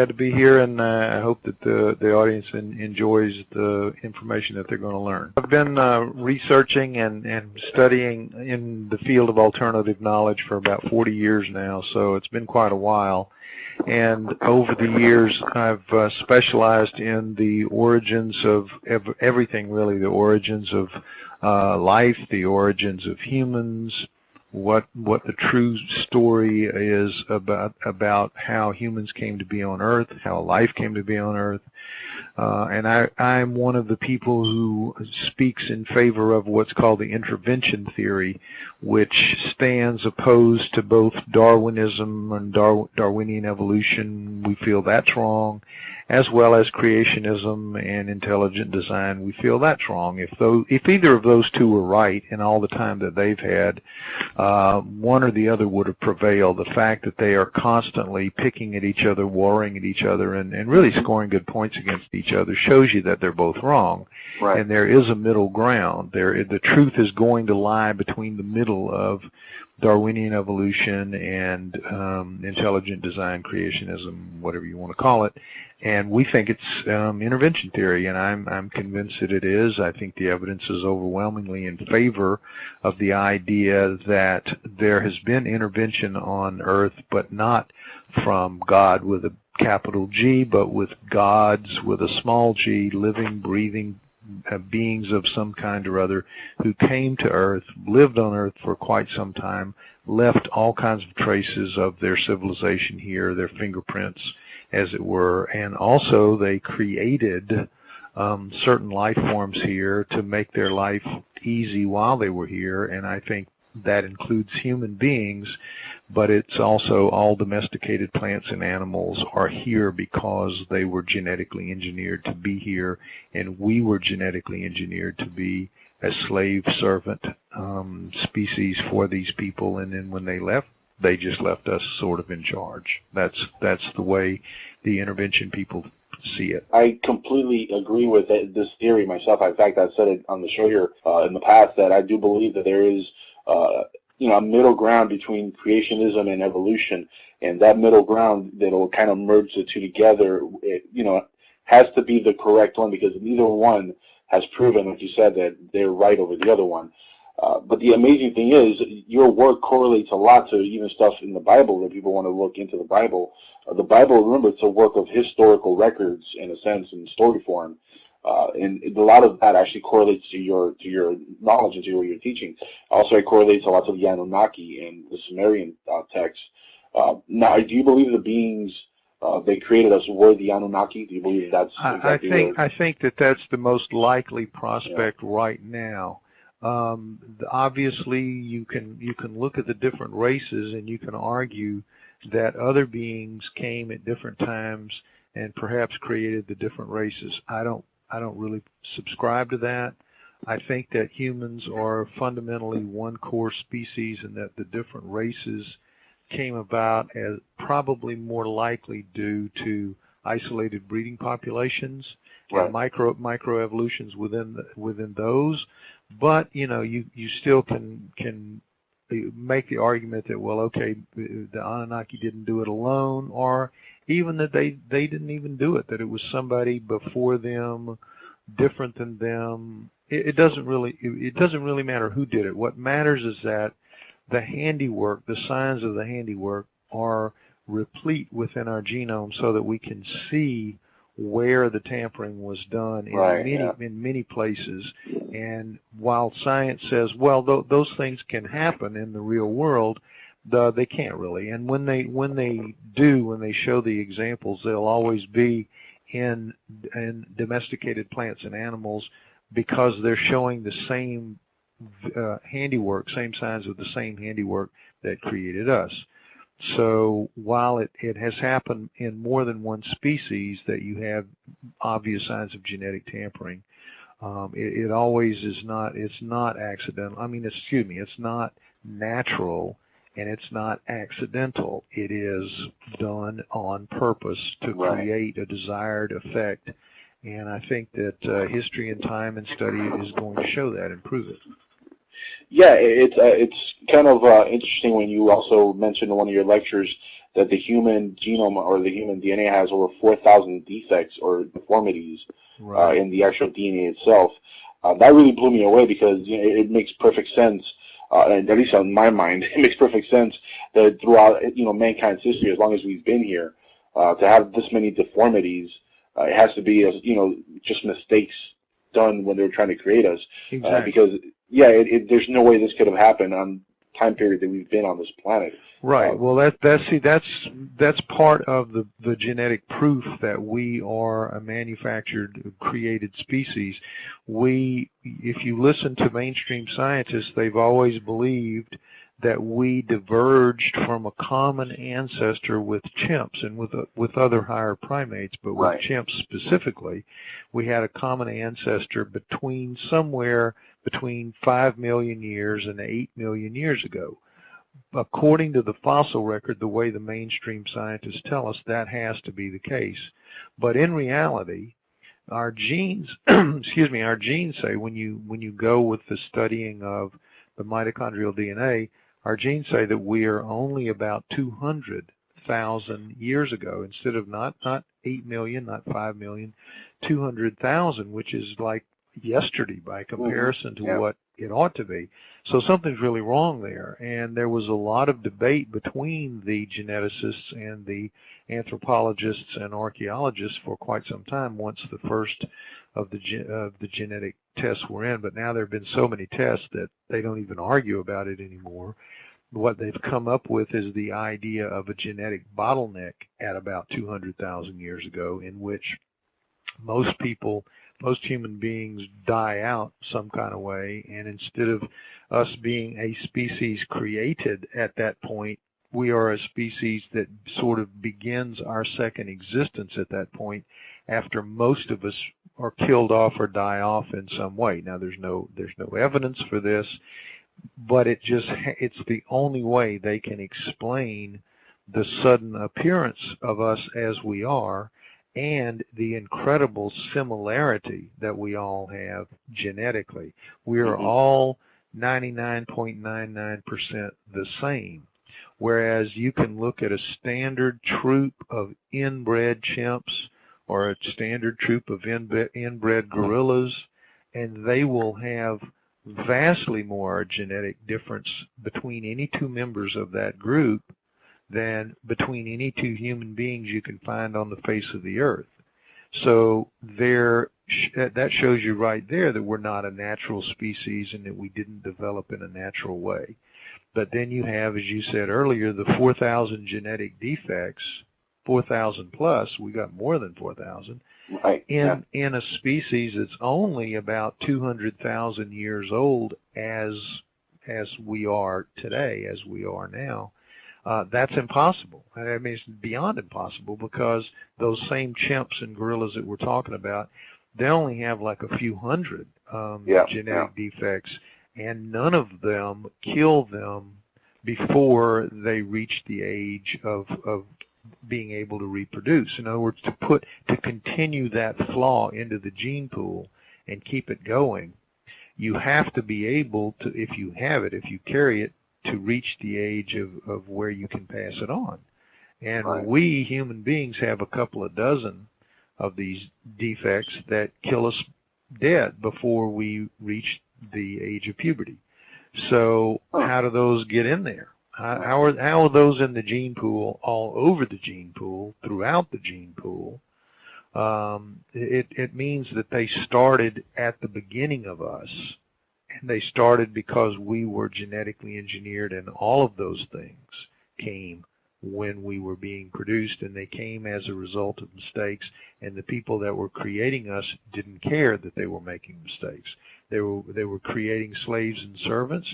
glad to be here, and I hope that the audience enjoys the information that they're going to learn. I've been researching and studying in the field of alternative knowledge for about 40 years now, so it's been quite a while. And over the years, I've specialized in the origins of everything, really, the origins of life, the origins of humans, what the true story is about how humans came to be on Earth, how life came to be on Earth. And I'm one of the people who speaks in favor of what's called the intervention theory, which stands opposed to both Darwinism and Darwinian evolution. We feel that's wrong, as well as creationism and intelligent design. We feel that's wrong. If either of those two were right in all the time that they've had, one or the other would have prevailed. The fact that they are constantly picking at each other, warring at each other, and really scoring good points against each other shows you that they're both wrong. Right. And there is a middle ground. The truth is going to lie between the middle of Darwinian evolution and intelligent design, creationism, whatever you want to call it. And we think it's intervention theory, and I'm convinced that it is. I think the evidence is overwhelmingly in favor of the idea that there has been intervention on Earth, but not from God with a capital G, but with gods with a small g, living, breathing beings of some kind or other who came to Earth, lived on Earth for quite some time, left all kinds of traces of their civilization here, their fingerprints, as it were, and also they created certain life forms here to make their life easy while they were here, and I think that includes human beings, but it's also all domesticated plants and animals are here because they were genetically engineered to be here, and we were genetically engineered to be a slave servant species for these people, and then when they left, they just left us sort of in charge. That's the way the intervention people see it. I completely agree with this theory myself. In fact, I've said it on the show here in the past that I do believe that there is a middle ground between creationism and evolution, and that middle ground that'll kind of merge the two together, has to be the correct one, because neither one has proven, like you said, that they're right over the other one. But the amazing thing is, your work correlates a lot to even stuff in the Bible that people want to look into the Bible. The Bible, remember, it's a work of historical records, in a sense, in story form. And a lot of that actually correlates to your knowledge and to what you're teaching. Also, it correlates a lot to the Anunnaki and the Sumerian texts. Now, do you believe the beings they created us were the Anunnaki? Do you believe that's exactly I think that that's the most likely prospect right now. Obviously, you can look at the different races and you can argue that other beings came at different times and perhaps created the different races. I don't really subscribe to that. I think that humans are fundamentally one core species, and that the different races came about as probably more likely due to isolated breeding populations and microevolutions within those. But you still can make the argument that, well, okay, the Anunnaki didn't do it alone, or even that they didn't even do it, that it was somebody before them, different than them. It doesn't really matter who did it. What matters is that the handiwork, the signs of the handiwork, are replete within our genome, so that we can see where the tampering was done in many places. And while science says, well, those things can happen in the real world, they can't really. And when they show the examples, they'll always be in domesticated plants and animals, because they're showing the same handiwork, same signs of the same handiwork that created us. So while it has happened in more than one species that you have obvious signs of genetic tampering, it always is not. It's not accidental. It's not natural, and it's not accidental. It is done on purpose to create a desired effect. And I think that history and time and study is going to show that and prove it. Yeah, it's kind of interesting when you also mentioned in one of your lectures that the human genome or the human DNA has over 4,000 defects or deformities in the actual DNA itself. That really blew me away because it makes perfect sense, and at least in my mind, it makes perfect sense that throughout mankind's history, as long as we've been here, to have this many deformities, it has to be just mistakes done when they were trying to create us. Exactly. Because there's no way this could have happened on time period that we've been on this planet. Right. Well, that's part of the genetic proof that we are a manufactured, created species. If you listen to mainstream scientists, they've always believed that we diverged from a common ancestor with chimps and with other higher primates, but with chimps specifically, we had a common ancestor somewhere between 5 million years and 8 million years ago. According to the fossil record, the way the mainstream scientists tell us, that has to be the case. But in reality, our genes, our genes say when you go with the studying of the mitochondrial DNA, our genes say that we are only about 200,000 years ago, instead of not 8 million, not 5 million, 200,000, which is like yesterday by comparison to what it ought to be. So something's really wrong there, and there was a lot of debate between the geneticists and the anthropologists and archaeologists for quite some time once the first of the genetic tests were in, but now there have been so many tests that they don't even argue about it anymore. What they've come up with is the idea of a genetic bottleneck at about 200,000 years ago, in which most human beings die out some kind of way, and instead of us being a species created at that point, we are a species that sort of begins our second existence at that point, after most of us are killed off or die off in some way. Now, there's no evidence for this, but it's the only way they can explain the sudden appearance of us as we are, and the incredible similarity that we all have genetically. We are all 99.99% the same. Whereas you can look at a standard troop of inbred chimps or a standard troop of inbred gorillas, and they will have vastly more genetic difference between any two members of that group than between any two human beings you can find on the face of the earth. So that shows you right there that we're not a natural species and that we didn't develop in a natural way. But then you have, as you said earlier, the 4,000 genetic defects, 4,000 plus, we got more than 4,000, in a species that's only about 200,000 years old as we are today, as we are now. That's impossible. I mean, it's beyond impossible, because those same chimps and gorillas that we're talking about, they only have like a few hundred genetic defects, and none of them kill them before they reach the age of being able to reproduce. In other words, to continue that flaw into the gene pool and keep it going, you have to be able to, if you have it, if you carry it, to reach the age of where you can pass it on. And we human beings have a couple of dozen of these defects that kill us dead before we reach the age of puberty. So how do those get in there? How are those in the gene pool, all over the gene pool, throughout the gene pool? It means that they started at the beginning of us, and they started because we were genetically engineered, and all of those things came when we were being produced, and they came as a result of mistakes, and the people that were creating us didn't care that they were making mistakes. They were creating slaves and servants,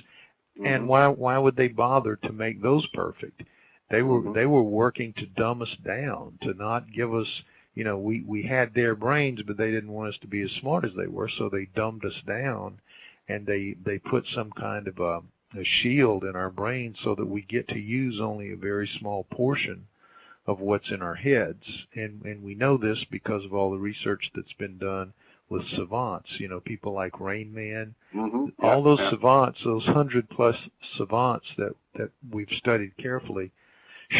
and why would they bother to make those perfect? They were working to dumb us down, to not give us, we had their brains, but they didn't want us to be as smart as they were, so they dumbed us down, and they put some kind of a shield in our brain so that we get to use only a very small portion of what's in our heads. And we know this because of all the research that's been done with savants, people like Rain Man, all those savants, those 100+ savants that we've studied carefully,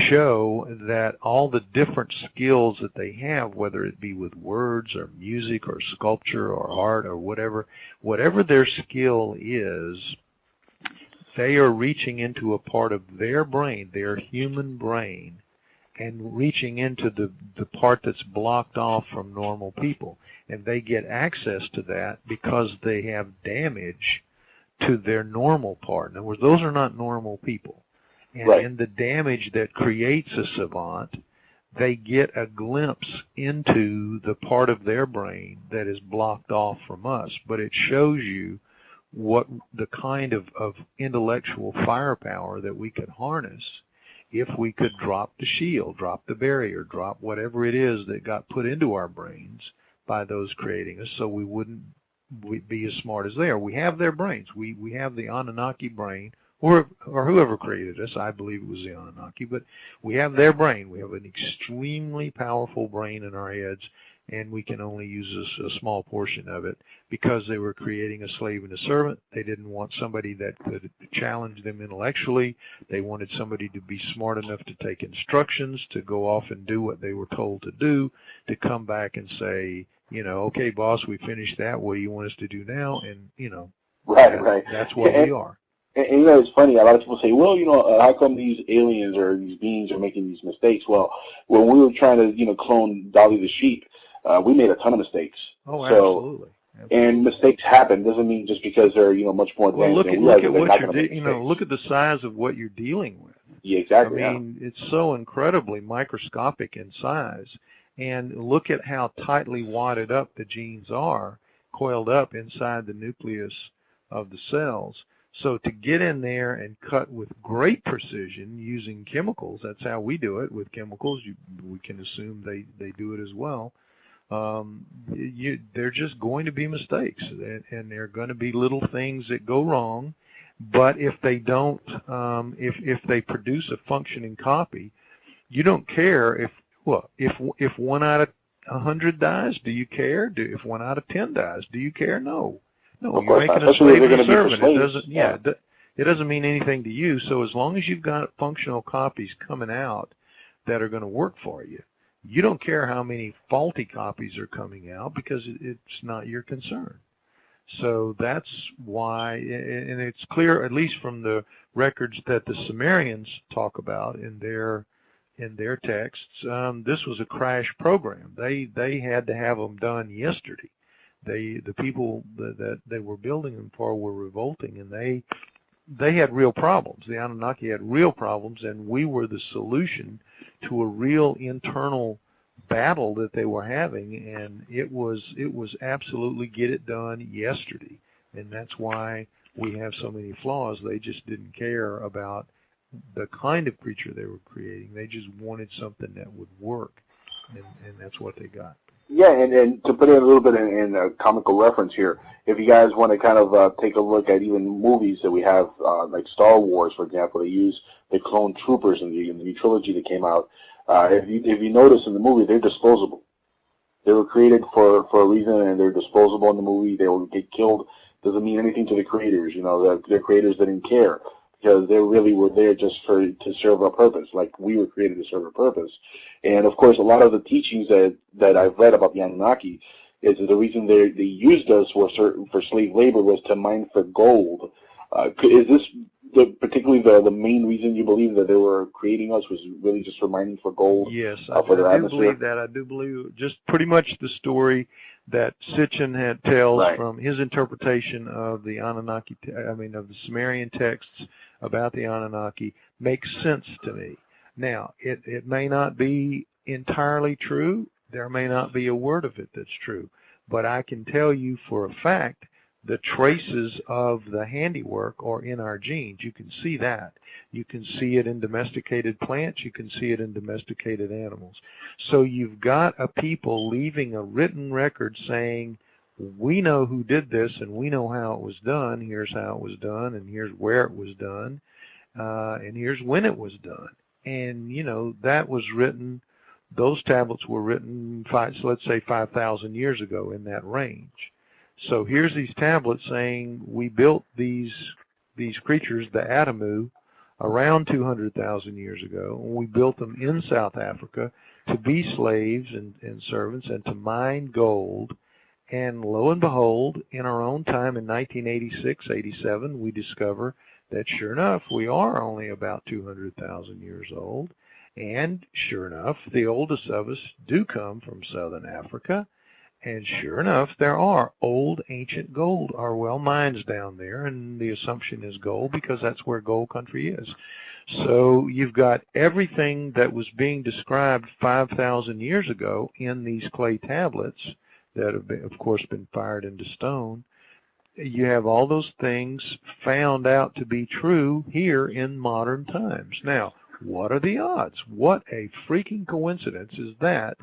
show that all the different skills that they have, whether it be with words or music or sculpture or art or whatever their skill is, they are reaching into a part of their brain, their human brain, and reaching into the part that's blocked off from normal people. And they get access to that because they have damage to their normal part. In other words, those are not normal people. And right. in the damage that creates a savant, they get a glimpse into the part of their brain that is blocked off from us. But it shows you what the kind of intellectual firepower that we could harness if we could drop the shield, drop the barrier, drop whatever it is that got put into our brains by those creating us, so we wouldn't be as smart as they are. We have their brains. We have the Anunnaki brain, or whoever created us. I believe it was the Anunnaki, but we have their brain. We have an extremely powerful brain in our heads, and we can only use a small portion of it because they were creating a slave and a servant. They didn't want somebody that could challenge them intellectually. They wanted somebody to be smart enough to take instructions, to go off and do what they were told to do, to come back and say, okay, boss, we finished that. What do you want us to do now? And, right. That's what we are. And it's funny, a lot of people say, well, how come these aliens or these beings are making these mistakes? Well, when we were trying to, clone Dolly the sheep, we made a ton of mistakes. Oh, absolutely. And mistakes happen. Doesn't mean just because they're, much more advanced. Well, look at what you're, look at the size of what you're dealing with. Yeah, exactly. I mean, it's so incredibly microscopic in size. And look at how tightly wadded up the genes are, coiled up inside the nucleus of the cells. So to get in there and cut with great precision using chemicals, that's how we do it with chemicals. We can assume they do it as well. They're just going to be mistakes, and there are going to be little things that go wrong. But if they don't, if they produce a functioning copy, you don't care if 1 out of 100 dies. Do you care? If 1 out of 10 dies, do you care? No. You're making a slave and a servant. It doesn't mean anything to you. So as long as you've got functional copies coming out that are going to work for you, you don't care how many faulty copies are coming out because it's not your concern. So that's why, and it's clear, at least from the records that the Sumerians talk about in their texts, this was a crash program. They had to have them done yesterday. The people that they were building them for were revolting, and they had real problems. The Anunnaki had real problems, and we were the solution to a real internal battle that they were having, and it was absolutely get it done yesterday. And that's why we have so many flaws. They just didn't care about the kind of creature they were creating. They just wanted something that would work, and that's what they got. Yeah, and to put in a little bit in a comical reference here, if you guys want to kind of take a look at even movies that we have, like Star Wars, for example, they use the clone troopers in the new trilogy that came out. If you notice in the movie, they're disposable. They were created for a reason, and they're disposable in the movie. They will get killed. Doesn't mean anything to the creators. The creators didn't care, because they really were there just to serve a purpose, like we were created to serve a purpose. And of course, a lot of the teachings that I've read about the Anunnaki is that the reason they used us for slave labor was to mine for gold. Is this particularly the main reason you believe that they were creating us, was really just for mining for gold? Yes, I do believe that. I do believe just pretty much the story that Sitchin tells from his interpretation of the Anunnaki, of the Sumerian texts about the Anunnaki makes sense to me. Now, it may not be entirely true. There may not be a word of it that's true. But I can tell you for a fact the traces of the handiwork are in our genes. You can see that. You can see it in domesticated plants. You can see it in domesticated animals. So you've got a people leaving a written record saying, we know who did this and we know how it was done. Here's how it was done, and here's where it was done, and here's when it was done. And, that was written, those tablets were written, let's say 5,000 years ago, in that range. So here's these tablets saying we built these creatures, the Adamu, around 200,000 years ago, and we built them in South Africa to be slaves and servants and to mine gold. And lo and behold, in our own time in 1986, 87, we discover that sure enough, we are only about 200,000 years old. And sure enough, the oldest of us do come from Southern Africa. And sure enough, there are old ancient gold, are well mines down there, and the assumption is gold because that's where gold country is. So you've got everything that was being described 5,000 years ago in these clay tablets that have, of course, been fired into stone. You have all those things found out to be true here in modern times. Now, what are the odds? What a freaking coincidence is that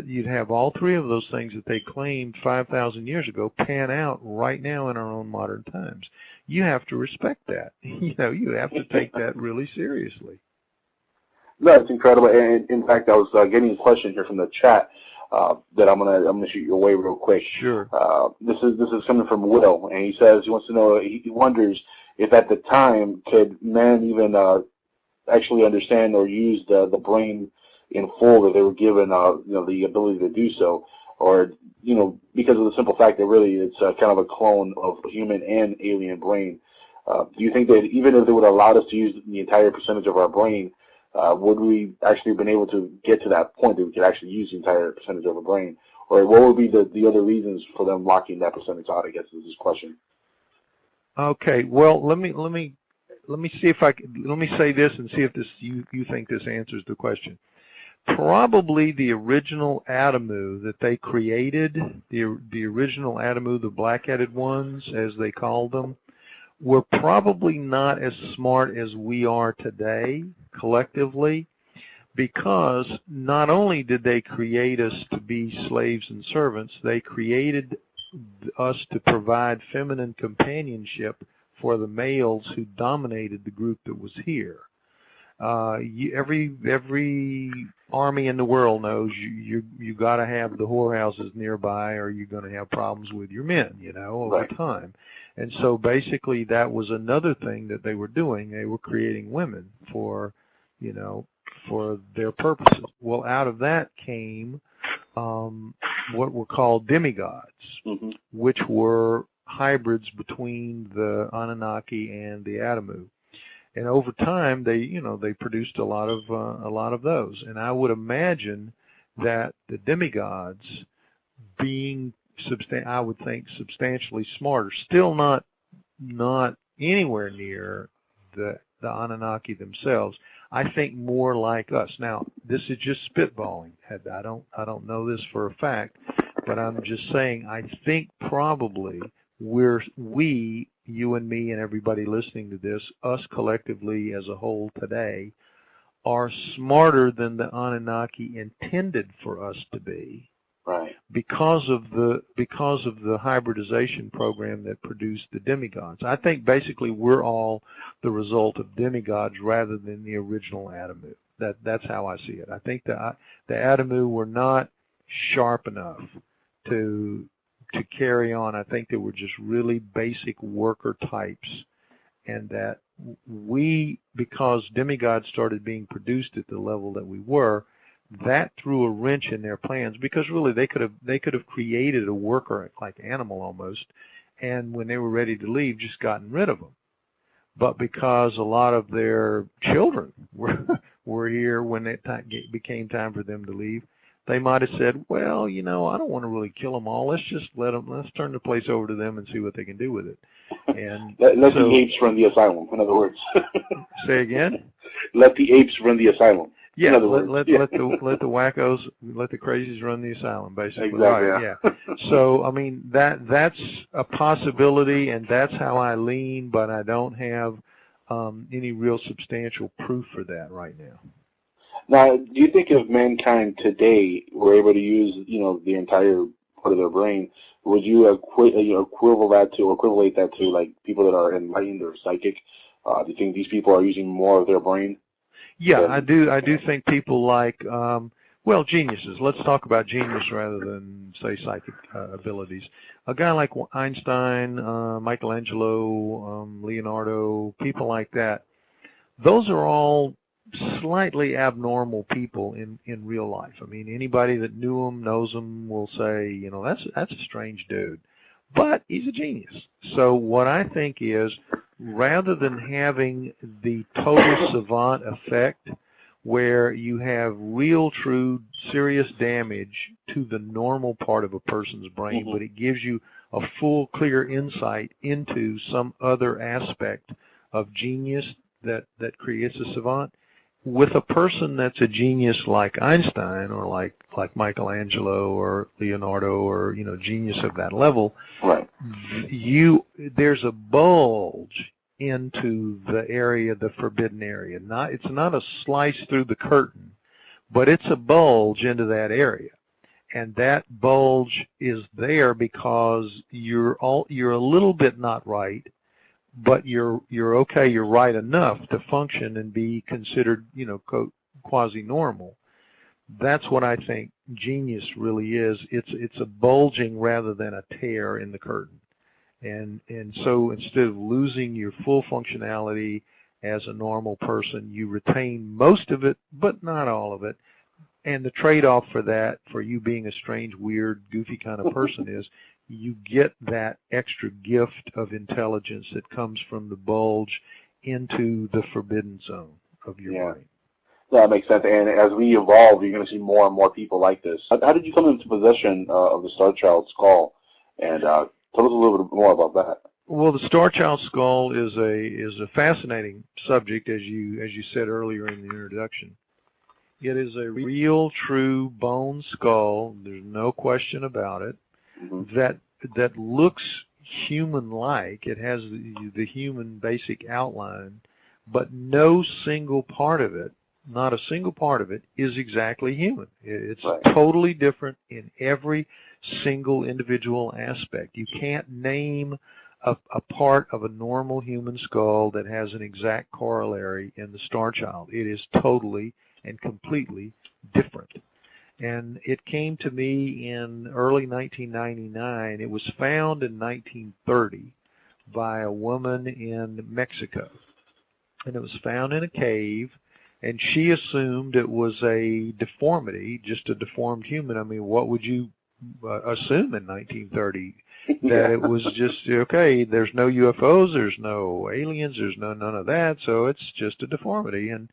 you'd have all three of those things that they claimed 5,000 years ago pan out right now in our own modern times. You have to respect that. You have to take that really seriously. No, it's incredible. And in fact, I was getting a question here from the chat that I'm gonna shoot your way real quick. Sure. This is coming from Will, and he says he wants to know. He wonders if at the time could man even actually understand or use the brain in full that they were given, the ability to do so, or because of the simple fact that really it's kind of a clone of the human and alien brain. Do you think that even if they would allow us to use the entire percentage of our brain, would we actually have been able to get to that point that we could actually use the entire percentage of our brain? Or what would be the other reasons for them locking that percentage out, I guess, is this question. Okay, well, let me see if let me say this and see if you think this answers the question. Probably the original Adamu that they created, the original Adamu, the black-headed ones, as they called them, were probably not as smart as we are today, collectively, because not only did they create us to be slaves and servants, they created us to provide feminine companionship for the males who dominated the group that was here. Every army in the world knows you got to have the whorehouses nearby, or you're going to have problems with your men, over time. And so basically, that was another thing that they were doing. They were creating women for their purposes. Well, out of that came what were called demigods, which were hybrids between the Anunnaki and the Adamu. And over time, they produced a lot of those. And I would imagine that the demigods, being I would think substantially smarter, still not anywhere near the Anunnaki themselves. I think more like us. Now, this is just spitballing. I don't know this for a fact, but I'm just saying I think probably we, you and me and everybody listening to this, us collectively as a whole today, are smarter than the Anunnaki intended for us to be, right? Because of the hybridization program that produced the demigods. I think basically we're all the result of demigods rather than the original Adamu. That's how I see it. I think the Adamu were not sharp enough to carry on. I think they were just really basic worker types, and that because demigods started being produced at the level that we were, that threw a wrench in their plans, because really they could have created a worker like animal almost, and when they were ready to leave, just gotten rid of them. But because a lot of their children were here when it became time for them to leave, they might have said, well, I don't want to really kill them all. Let's turn the place over to them and see what they can do with it. And let the apes run the asylum, in other words. Say again? Let the apes run the asylum. Yeah, let the wackos, let the crazies run the asylum, basically. Exactly, right, yeah. So, I mean, that's a possibility, and that's how I lean, but I don't have any real substantial proof for that right now. Now, do you think if mankind today were able to use, the entire part of their brain, would you equivalent that to like people that are enlightened or psychic? Do you think these people are using more of their brain? Yeah, I do think people like, geniuses. Let's talk about genius rather than, say, psychic abilities. A guy like Einstein, Michelangelo, Leonardo, people like that, those are all slightly abnormal people in real life. I mean, anybody that knew him, knows him, will say, you know, that's a strange dude. But he's a genius. So what I think is, rather than having the total savant effect, where you have real, true, serious damage to the normal part of a person's brain, but it gives you a full, clear insight into some other aspect of genius that creates a savant. With a person that's a genius like Einstein or like Michelangelo or Leonardo or, you know, genius of that level, right, there's a bulge into the area, the forbidden area. It's not a slice through the curtain, but it's a bulge into that area. And that bulge is there because you're a little bit not right, but you're okay, you're right enough to function and be considered, you know, quasi-normal. That's what I think genius really is. It's a bulging rather than a tear in the curtain. And so instead of losing your full functionality as a normal person, you retain most of it, but not all of it. And the trade-off for that, for you being a strange, weird, goofy kind of person, is you get that extra gift of intelligence that comes from the bulge into the forbidden zone of your brain. That makes sense. And as we evolve, you're going to see more and more people like this. How did you come into possession of the Star Child skull? And tell us a little bit more about that. Well, the Star Child skull is a fascinating subject, as you said earlier in the introduction. It is a real, true bone skull. There's no question about it. That looks human-like. It has the human basic outline, but no single part of it, not a single part of it, is exactly human. It's totally different in every single individual aspect. You can't name a part of a normal human skull that has an exact corollary in the Star Child. It is totally and completely different. And it came to me in early 1999. It was found in 1930 by a woman in Mexico. And it was found in a cave, and she assumed it was a deformity, just a deformed human. I mean, what would you assume in 1930? That it was just, okay, there's no UFOs, there's no aliens, there's none of that, so it's just a deformity. And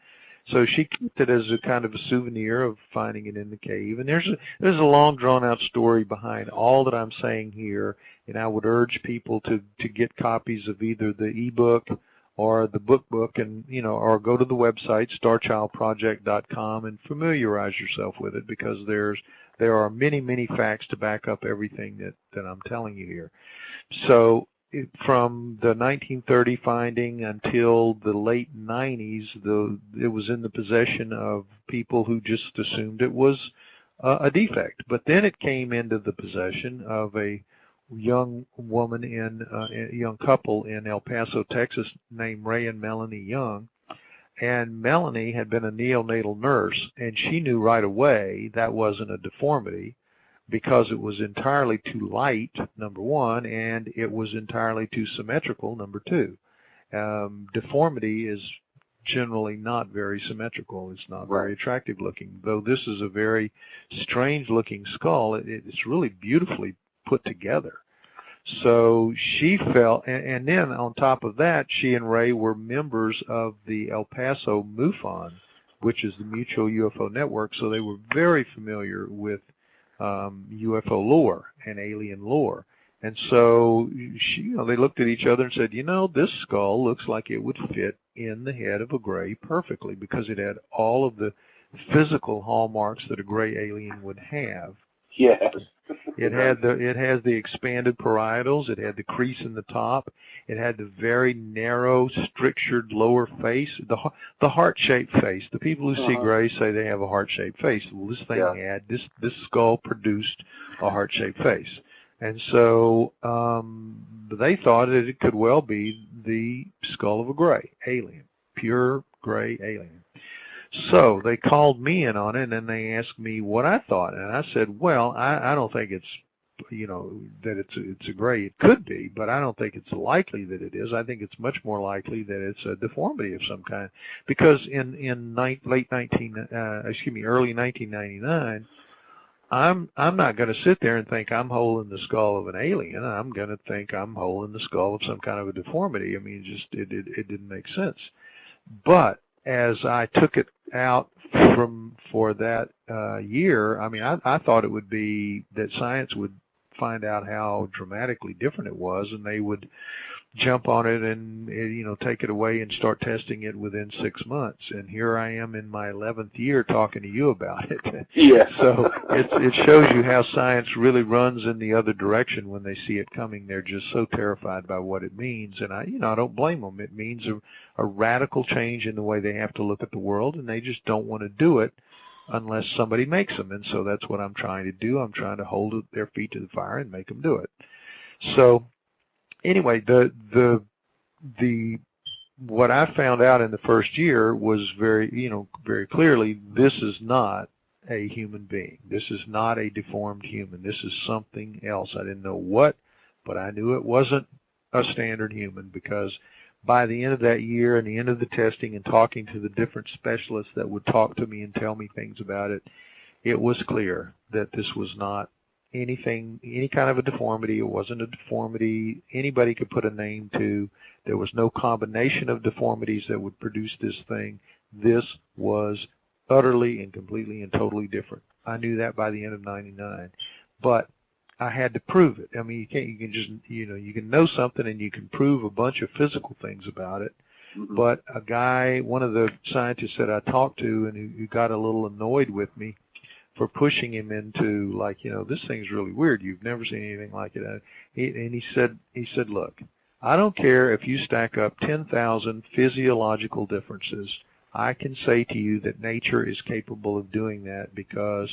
so she kept it as a kind of a souvenir of finding it in the cave. And there's a long, drawn-out story behind all that I'm saying here, and I would urge people to get copies of either the ebook or the book, and or go to the website starchildproject.com and familiarize yourself with it, because there are many facts to back up everything that I'm telling you here. So from the 1930 finding until the late 90s, it was in the possession of people who just assumed it was a defect. But then it came into the possession of a young woman a young couple in El Paso, Texas, named Ray and Melanie Young. And Melanie had been a neonatal nurse, and she knew right away that wasn't a deformity, because it was entirely too light, number one, and it was entirely too symmetrical, number two. Deformity is generally not very symmetrical. It's not very attractive looking. Though this is a very strange looking skull, it's really beautifully put together. So she felt, and then on top of that, she and Ray were members of the El Paso MUFON, which is the Mutual UFO Network, so they were very familiar with UFO lore and alien lore. And so they looked at each other and said, this skull looks like it would fit in the head of a gray perfectly, because it had all of the physical hallmarks that a gray alien would have. Yes. It has the expanded parietals. It had the crease in the top. It had the very narrow, strictured lower face, the heart-shaped face. The people who see gray say they have a heart-shaped face. Well, this thing had this skull produced a heart-shaped face, and so they thought that it could well be the skull of a gray alien, pure gray alien. So they called me in on it, and they asked me what I thought. And I said, well, I don't think it's that it's a gray. It could be, but I don't think it's likely that it is. I think it's much more likely that it's a deformity of some kind, because early 1999, I'm not going to sit there and think I'm holding the skull of an alien. I'm going to think I'm holding the skull of some kind of a deformity. I mean, it didn't make sense. But as I took it out for that year, I mean, I thought it would be that science would find out how dramatically different it was, and they would jump on it and take it away and start testing it within 6 months. And here I am in my 11th year talking to you about it. Yeah. So it shows you how science really runs in the other direction when they see it coming. They're just so terrified by what it means, and I don't blame them. It means a radical change in the way they have to look at the world, and they just don't want to do it unless somebody makes them. And so that's what I'm trying to do. I'm trying to hold their feet to the fire and make them do it. So anyway, what I found out in the first year was very clearly, this is not a human being. This is not a deformed human. This is something else. I didn't know what, but I knew it wasn't a standard human, because by the end of that year and the end of the testing and talking to the different specialists that would talk to me and tell me things about it, it was clear that this was not any kind of a deformity. It wasn't a deformity anybody could put a name to. There was no combination of deformities that would produce this thing. This was utterly and completely and totally different. I knew that by the end of '99, but I had to prove it. I mean, you can just, you can know something and you can prove a bunch of physical things about it. Mm-hmm. But one of the scientists that I talked to and who got a little annoyed with me for pushing him into, this thing's really weird. You've never seen anything like it. And he said, look, I don't care if you stack up 10,000 physiological differences. I can say to you that nature is capable of doing that, because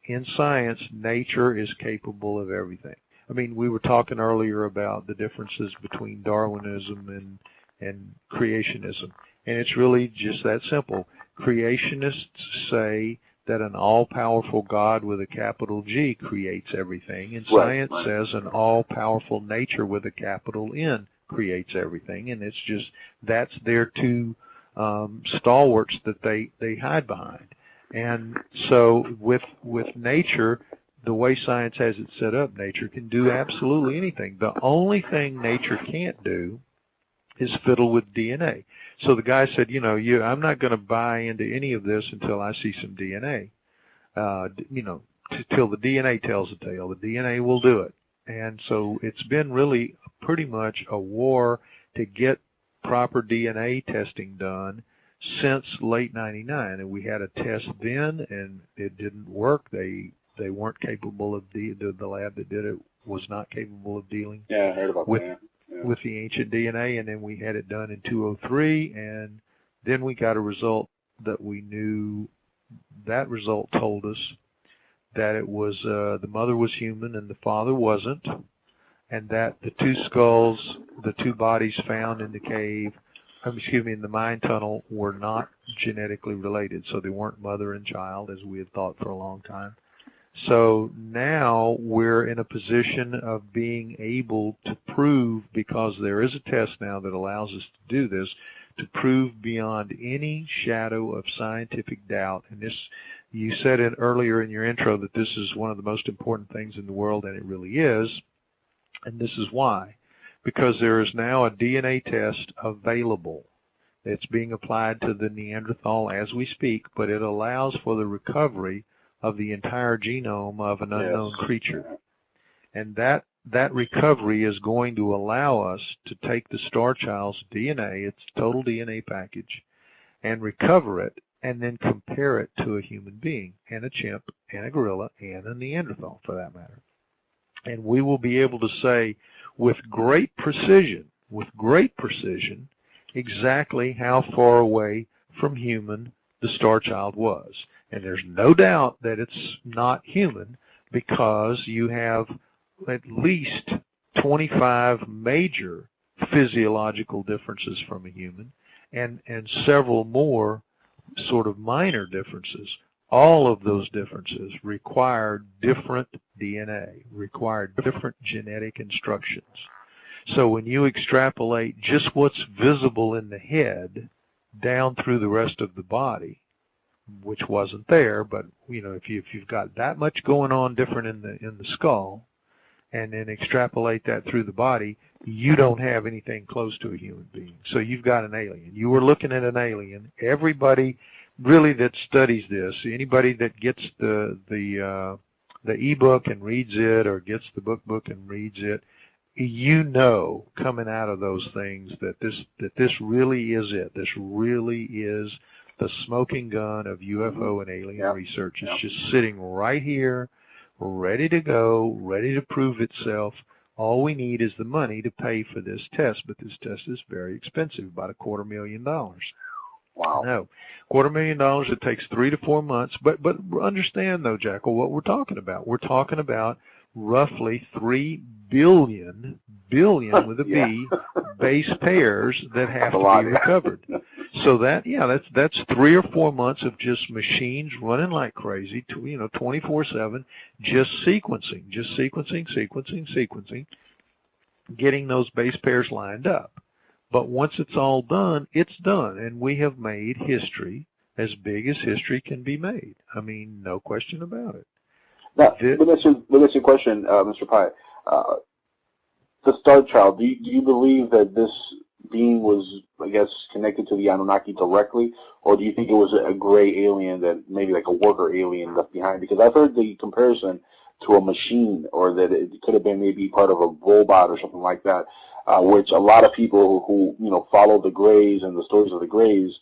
in science, nature is capable of everything. I mean, we were talking earlier about the differences between Darwinism and creationism, and it's really just that simple. Creationists say that an all-powerful God with a capital G creates everything, and science says an all-powerful nature with a capital N creates everything, and it's just, that's their two stalwarts that they hide behind. And so with nature, the way science has it set up, nature can do absolutely anything. The only thing nature can't do is fiddle with DNA. So the guy said, I'm not going to buy into any of this until I see some DNA. Till the DNA tells the tale. The DNA will do it. And so it's been really pretty much a war to get proper DNA testing done since late '99, and we had a test then, and it didn't work. They weren't capable of the lab that did it was not capable of dealing I heard about that. With the ancient DNA, and then we had it done in 2003, and then we got a result that we knew. That result told us that it was the mother was human and the father wasn't, and that the two skulls, the two bodies found in the cave, in the mine tunnel, were not genetically related. So they weren't mother and child, as we had thought for a long time. So now we're in a position of being able to prove, because there is a test now that allows us to do this, to prove beyond any shadow of scientific doubt. And this, you said earlier in your intro that this is one of the most important things in the world, and it really is. And this is why. Because there is now a DNA test available. It's being applied to the Neanderthal as we speak, but it allows for the recovery of the entire genome of an unknown creature. And that recovery is going to allow us to take the star child's DNA, its total DNA package, and recover it, and then compare it to a human being, and a chimp, and a gorilla, and a Neanderthal, for that matter. And we will be able to say with great precision, exactly how far away from human the star child was. And there's no doubt that it's not human, because you have at least 25 major physiological differences from a human, and several more sort of minor differences. All of those differences require different DNA, required different genetic instructions. So when you extrapolate just what's visible in the head down through the rest of the body, which wasn't there, but if you've got that much going on different in the skull, and then extrapolate that through the body, you don't have anything close to a human being. So you've got an alien. You were looking at an alien. Everybody really that studies this, anybody that gets the ebook and reads it, or gets the book and reads it, coming out of those things that this really is it. This really is the smoking gun of UFO and alien research. It's just sitting right here, ready to go, ready to prove itself. All we need is the money to pay for this test, but this test is very expensive, about $250,000. Wow. No, $250,000. It takes 3 to 4 months. But understand though, Jackal, what we're talking about. We're talking about roughly 3 billion with a B base pairs that have to be recovered. So that's 3 or 4 months of just machines running like crazy, 24/7, just sequencing, getting those base pairs lined up. But once it's all done, it's done, and we have made history as big as history can be made. I mean, no question about it. Now, let me ask you a question, Mr. Pye. The Star Child, do you believe that this being was, I guess, connected to the Anunnaki directly, or do you think it was a gray alien that maybe like a worker alien left behind? Because I've heard the comparison to a machine, or that it could have been maybe part of a robot or something like that, which a lot of people who follow the Greys and the stories of the Greys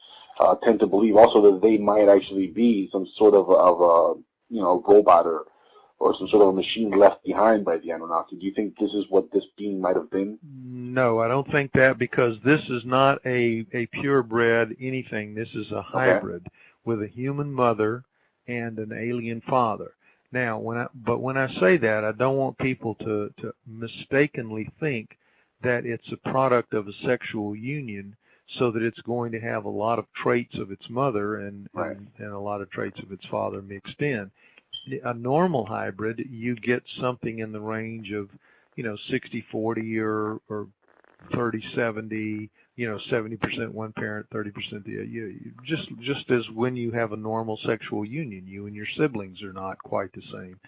tend to believe also that they might actually be some sort of a robot or some sort of a machine left behind by the Anunnaki. Do you think this is what this being might have been? No, I don't think that, because this is not a purebred anything. This is a hybrid with a human mother and an alien father. Now, when I say that, I don't want people to mistakenly think that it's a product of a sexual union, so that it's going to have a lot of traits of its mother and a lot of traits of its father mixed in. A normal hybrid, you get something in the range of 60-40 or 30-70, 70% one parent, 30% the other. Just as when you have a normal sexual union, you and your siblings are not quite the same.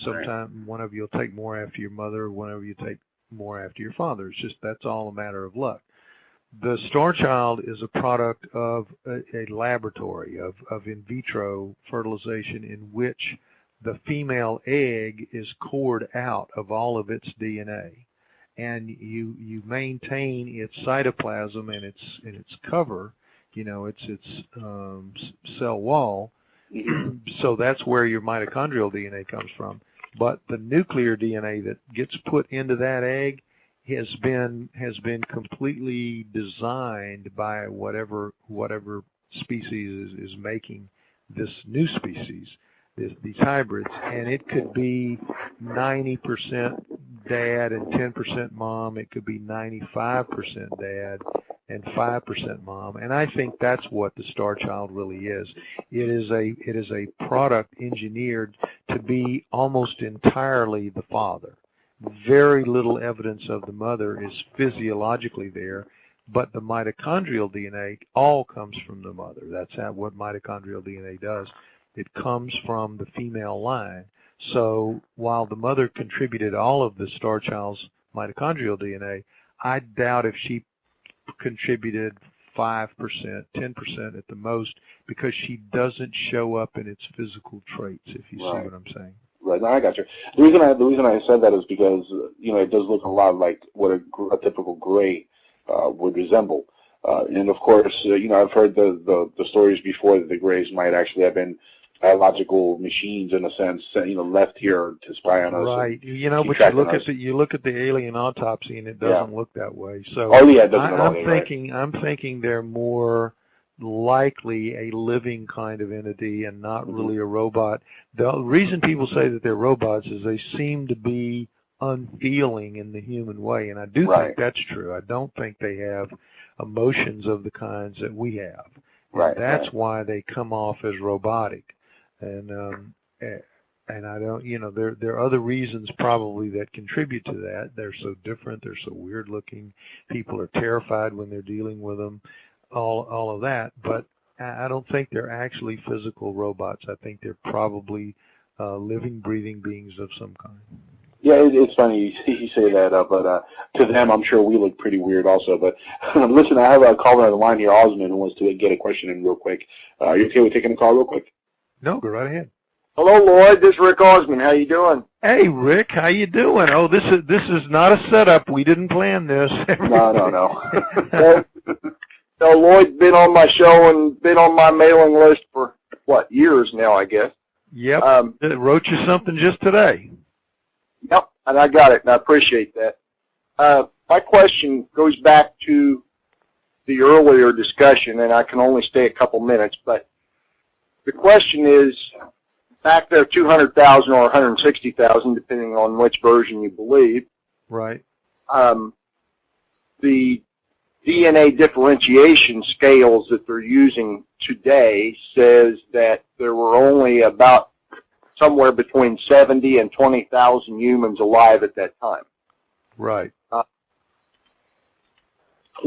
Sometimes one of you will take more after your mother, one of you take more after your father. It's just, that's all a matter of luck. The Star Child is a product of a laboratory of in vitro fertilization, in which the female egg is cored out of all of its DNA, and you maintain its cytoplasm and its cover, its cell wall. So that's where your mitochondrial DNA comes from. But the nuclear DNA that gets put into that egg has been completely designed by whatever species is making this new species, these hybrids, and it could be 90% dad and 10% mom. It could be 95% dad and 5% mom. And I think that's what the Star Child really is. It is a product engineered to be almost entirely the father. Very little evidence of the mother is physiologically there, but the mitochondrial DNA all comes from the mother. That's what mitochondrial DNA does. It comes from the female line. So while the mother contributed all of the Star Child's mitochondrial DNA, I doubt if she contributed 5%, 10% at the most, because she doesn't show up in its physical traits, if you see what I'm saying. Right, no, I got you. The reason I said that is because it does look a lot like what a typical gray would resemble, and of course I've heard the stories before that the Greys might actually have been biological machines in a sense, left here to spy on us. Right, but you look at the alien autopsy and it doesn't look that way. So it doesn't. I'm thinking they're more likely a living kind of entity and not really a robot. The reason people say that they're robots is they seem to be unfeeling in the human way, and I do think that's true. I don't think they have emotions of the kinds that we have. That's why they come off as robotic. And And I don't, there are other reasons probably that contribute to that. They're so different. They're so weird looking. People are terrified when they're dealing with them. All of that. But I don't think they're actually physical robots. I think they're probably living, breathing beings of some kind. Yeah, it's funny you say that, but to them, I'm sure we look pretty weird also. But listen, I have a caller on the line here, Osmond, who wants to get a question in real quick. Are you okay with taking the call real quick? No, go right ahead. Hello, Lloyd. This is Rick Osmond. How you doing? Hey, Rick. How you doing? Oh, this is not a setup. We didn't plan this. No. So Lloyd's been on my show and been on my mailing list for, years now, I guess. Yep. Wrote you something just today. Yep, and I got it, and I appreciate that. My question goes back to the earlier discussion, and I can only stay a couple minutes, but the question is, back there 200,000 or 160,000, depending on which version you believe. Right. The DNA differentiation scales that they're using today says that there were only about somewhere between 70 and 20,000 humans alive at that time. Right.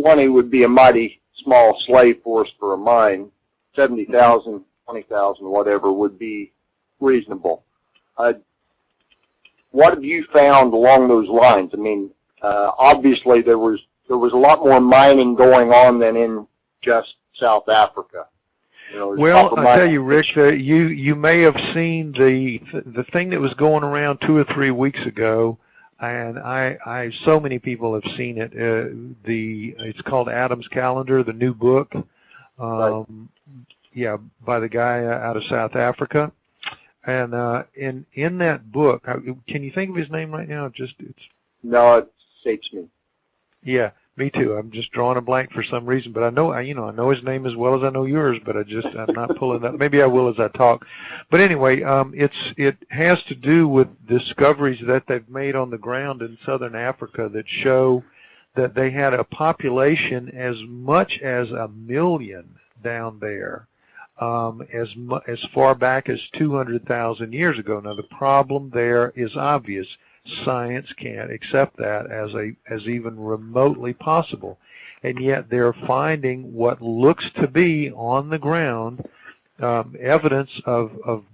20 would be a mighty small slave force for a mine. 70,000, 20,000, whatever, would be reasonable. What have you found along those lines? I mean, obviously there was a lot more mining going on than in just South Africa. Well, I tell you, Rick, you may have seen the thing that was going around 2 or 3 weeks ago, and so many people have seen it. It's called Adam's Calendar, the new book. Right. Yeah, by the guy out of South Africa. And in that book, can you think of his name right now? No, it escapes me. Yeah, me too. I'm just drawing a blank for some reason, but I know his name as well as I know yours, but I'm not pulling up. Maybe I will as I talk. But anyway, it has to do with discoveries that they've made on the ground in southern Africa that show that they had a population as much as 1 million down there, as far back as 200,000 years ago. Now the problem there is obvious. Science can't accept that as even remotely possible, and yet they're finding what looks to be on the ground evidence of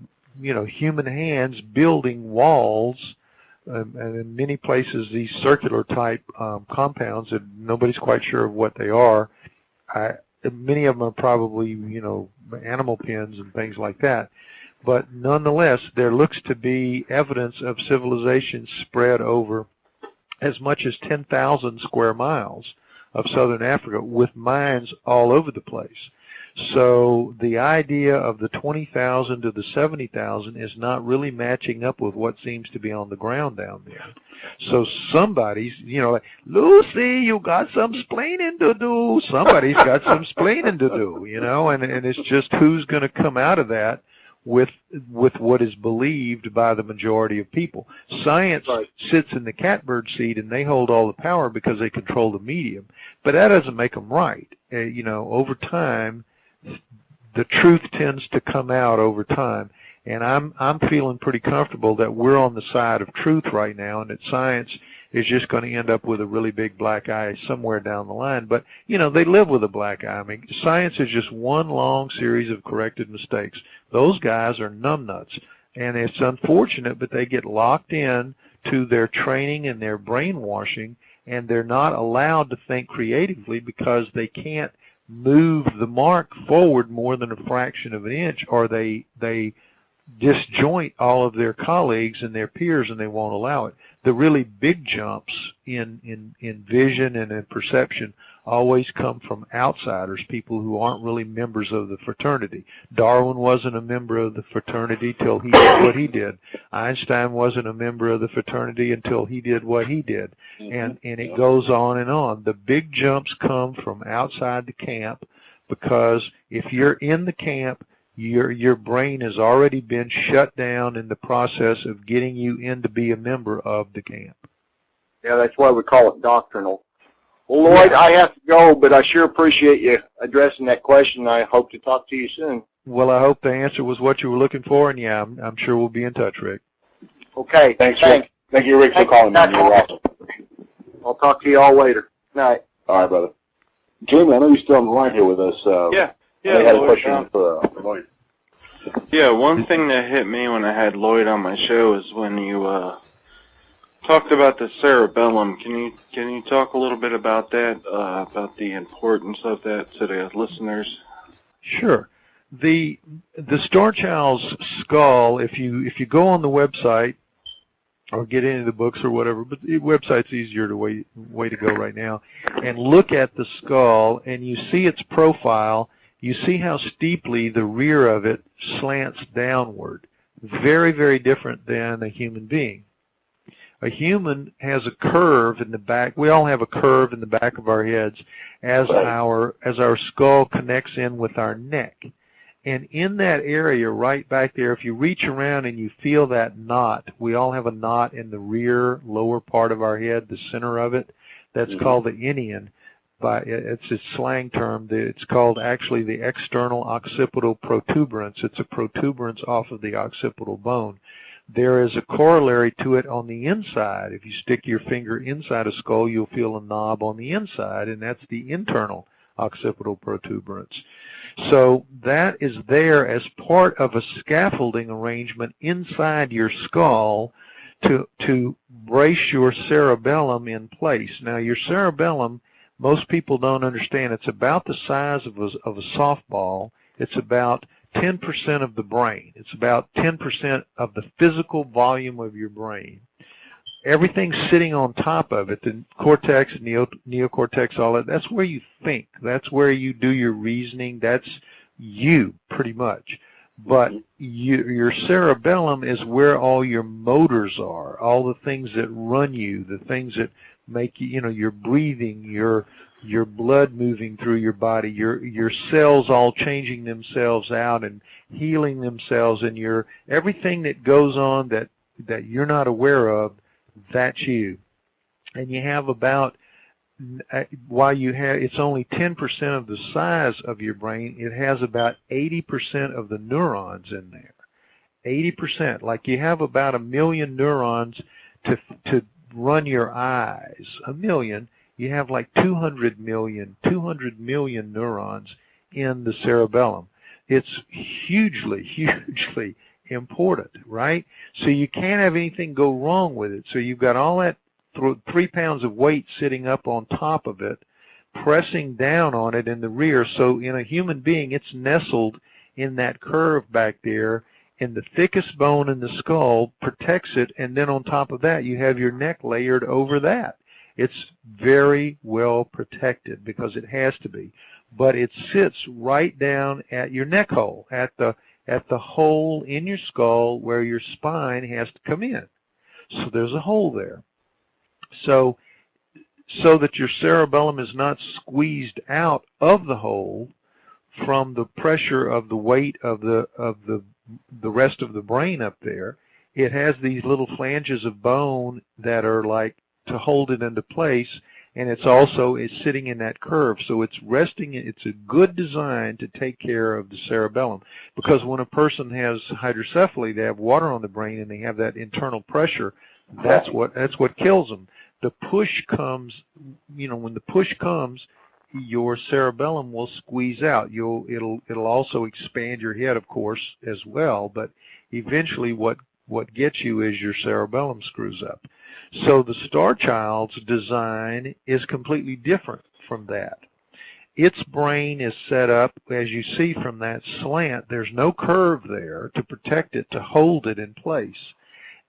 human hands building walls, and in many places these circular type compounds that nobody's quite sure of what they are. Many of them are probably animal pens and things like that. But nonetheless, there looks to be evidence of civilization spread over as much as 10,000 square miles of southern Africa with mines all over the place. So the idea of the 20,000 to the 70,000 is not really matching up with what seems to be on the ground down there. So somebody's, like, Lucy, you got some splaining to do. Somebody's got some splaining to do, and it's just who's going to come out of that with what is believed by the majority of people. Science sits in the catbird seat, and they hold all the power because they control the medium. But that doesn't make them right. Over time, the truth tends to come out over time. And I'm feeling pretty comfortable that we're on the side of truth right now, and that science is just going to end up with a really big black eye somewhere down the line. But, they live with a black eye. I mean, science is just one long series of corrected mistakes. Those guys are numbnuts, and it's unfortunate, but they get locked in to their training and their brainwashing, and they're not allowed to think creatively because they can't move the mark forward more than a fraction of an inch, or they disjoint all of their colleagues and their peers, and they won't allow it. The really big jumps in vision and in perception always come from outsiders, people who aren't really members of the fraternity. Darwin wasn't a member of the fraternity till he did what he did. Einstein wasn't a member of the fraternity until he did what he did. And it goes on and on. The big jumps come from outside the camp, because if you're in the camp, your brain has already been shut down in the process of getting you in to be a member of the camp. Yeah, that's why we call it doctrinal. Well, Lloyd, I have to go, but I sure appreciate you addressing that question. I hope to talk to you soon. Well, I hope the answer was what you were looking for, and yeah, I'm sure we'll be in touch, Rick. Okay. Thanks, Rick. Thank you, Rick, for calling, man. You're awesome. I'll talk to you all later. Good night. All right, brother. Jamie, I know you're still on the line here with us. Yeah. I had a question for Lloyd. Yeah, one thing that hit me when I had Lloyd on my show is when you talked about the cerebellum. Can you talk a little bit about that, about the importance of that to the listeners? Sure. The Storch Owl's skull, if you go on the website or get into the books or whatever, but the website's easier to way to go right now, and look at the skull and you see its profile, you see how steeply the rear of it slants downward. Very, very different than a human being. A human has a curve in the back. We all have a curve in the back of our heads as our skull connects in with our neck. And in that area right back there, if you reach around and you feel that knot, we all have a knot in the rear lower part of our head, the center of it. That's called the inion. It's a slang term. It's called actually the external occipital protuberance. It's a protuberance off of the occipital bone. There is a corollary to it on the inside. If you stick your finger inside a skull, you'll feel a knob on the inside, and that's the internal occipital protuberance. So that is there as part of a scaffolding arrangement inside your skull to brace your cerebellum in place. Now, your cerebellum, most people don't understand. It's about the size of a softball. It's about 10% of the brain. It's about 10% of the physical volume of your brain. Everything's sitting on top of it, the cortex, neocortex, all that. That's where you think. That's where you do your reasoning. That's you, pretty much. But your cerebellum is where all your motors are, all the things that run you, the things that make you, your breathing, your blood moving through your body, your cells all changing themselves out and healing themselves, and everything that goes on that you're not aware of. That's you. And you have about, it's only 10% of the size of your brain, it has about 80% of the neurons in there. 80%. Like you have about 1 million neurons to run your eyes. 1 million. You have like 200 million neurons in the cerebellum. It's hugely, hugely important, right? So you can't have anything go wrong with it. So you've got all that 3 pounds of weight sitting up on top of it, pressing down on it in the rear. So in a human being, it's nestled in that curve back there, and the thickest bone in the skull protects it, and then on top of that, you have your neck layered over that. It's very well protected because it has to be. But it sits right down at your neck hole, at the hole in your skull where your spine has to come in. So there's a hole there. So that your cerebellum is not squeezed out of the hole from the pressure of the weight of the rest of the brain up there, it has these little flanges of bone that are like to hold it into place, and it's sitting in that curve. So it's resting. It's a good design to take care of the cerebellum, because when a person has hydrocephaly, they have water on the brain and they have that internal pressure. That's what kills them. The push comes, when the push comes, your cerebellum will squeeze out. It'll also expand your head, of course, as well, but eventually what gets you is your cerebellum screws up. So the Star Child's design is completely different from that. Its brain is set up, as you see from that slant, there's no curve there to protect it, to hold it in place.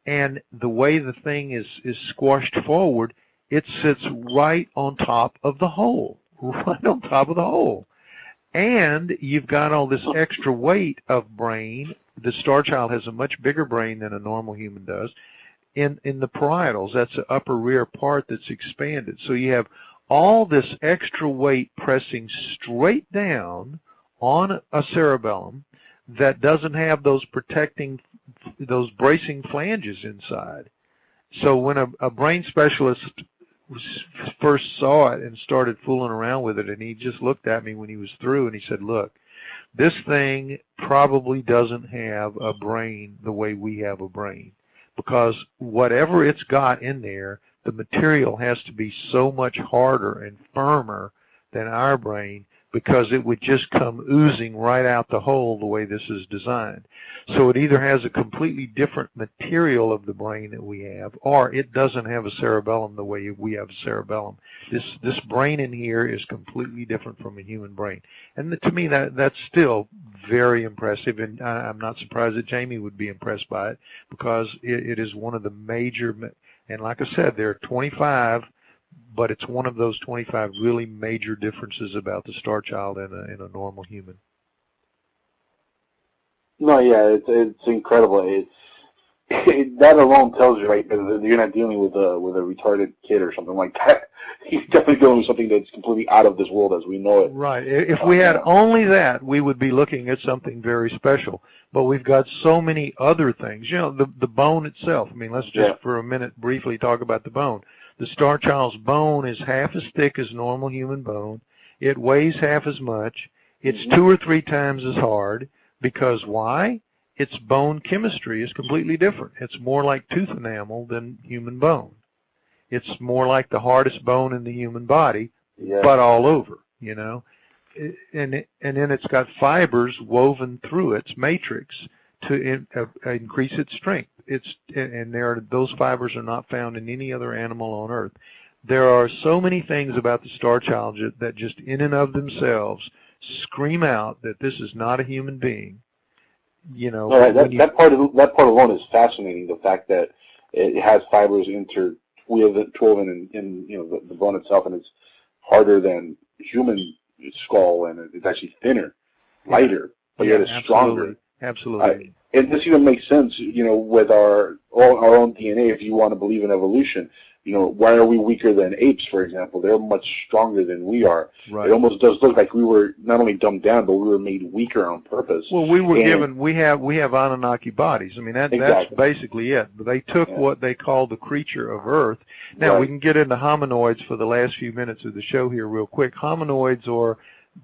And the way the thing is squashed forward, it sits right on top of the hole, right on top of the hole. And you've got all this extra weight of brain. The Star Child has a much bigger brain than a normal human does. In the parietals, that's the upper rear part that's expanded. So you have all this extra weight pressing straight down on a cerebellum that doesn't have those bracing flanges inside. So when a brain specialist first saw it and started fooling around with it, and he just looked at me when he was through and he said, "Look, This thing probably doesn't have a brain the way we have a brain, because whatever it's got in there, the material has to be so much harder and firmer than our brain, because it would just come oozing right out the hole the way this is designed. So it either has a completely different material of the brain that we have, or it doesn't have a cerebellum the way we have a cerebellum. This brain in here is completely different from a human brain. And to me, that's still very impressive, and I'm not surprised that Jamie would be impressed by it, because it is one of the major, and like I said, there are 25, but it's one of those 25 really major differences about the Star Child and a normal human. No, yeah, it's incredible. That alone tells you, right, that you're not dealing with a retarded kid or something like that. He's definitely dealing with something that's completely out of this world as we know it. Right. If we had only that, we would be looking at something very special. But we've got so many other things. You know, the bone itself. I mean, let's just for a minute briefly talk about the bone. The Star Child's bone is half as thick as normal human bone. It weighs half as much. It's 2 or 3 times as hard. Because why? Its bone chemistry is completely different. It's more like tooth enamel than human bone. It's more like the hardest bone in the human body, but all over, you know. And then it's got fibers woven through its matrix to increase its strength. Those fibers are not found in any other animal on Earth. There are so many things about the Star Child that just in and of themselves scream out that this is not a human being. You know, that part alone is fascinating. The fact that it has fibers interwoven in the bone itself, and it's harder than human skull, and it's actually thinner, lighter, but yet it's stronger. Absolutely. And this even makes sense, you know, with our own DNA. If you want to believe in evolution, you know, why are we weaker than apes, for example? They're much stronger than we are. Right. It almost does look like we were not only dumbed down, but we were made weaker on purpose. Well, we have Anunnaki bodies. I mean, that's basically it. But they took what they call the creature of Earth. Now, we can get into hominoids for the last few minutes of the show here real quick. Hominoids are